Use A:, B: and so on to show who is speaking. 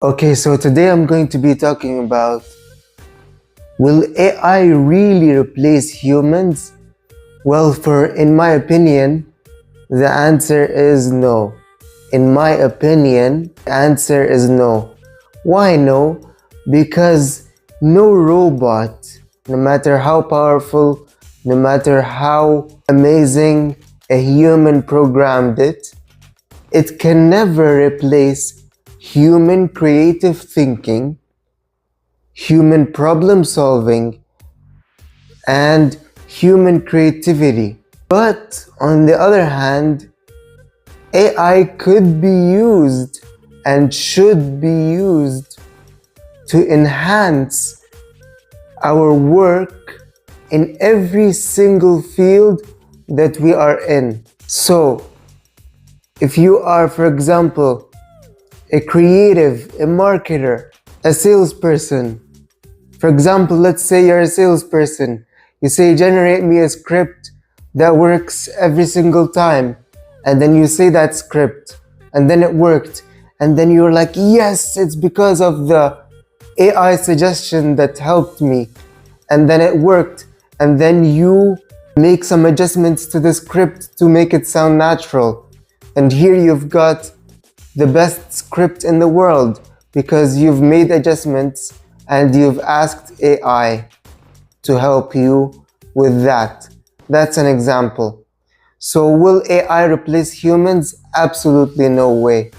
A: Okay, so today I'm going to be talking about, will AI really replace humans? Well, in my opinion, the answer is no. In my opinion, the answer is no. Why no? Because no robot, no matter how powerful, no matter how amazing a human programmed it can never replace human creative thinking, human problem solving, and human creativity. But on the other hand, AI could be used and should be used to enhance our work in every single field that we are in. So, if you are, for example, a creative, a marketer, a salesperson, for example, let's say you're a salesperson, you say, generate me a script that works every single time, and then you say that script, and then it worked, and then you're like, yes, it's because of the AI suggestion that helped me, and then it worked, and then you make some adjustments to the script to make it sound natural, and here you've got the best script in the world because you've made adjustments and you've asked AI to help you with that. That's an example. So will AI replace humans? Absolutely no way.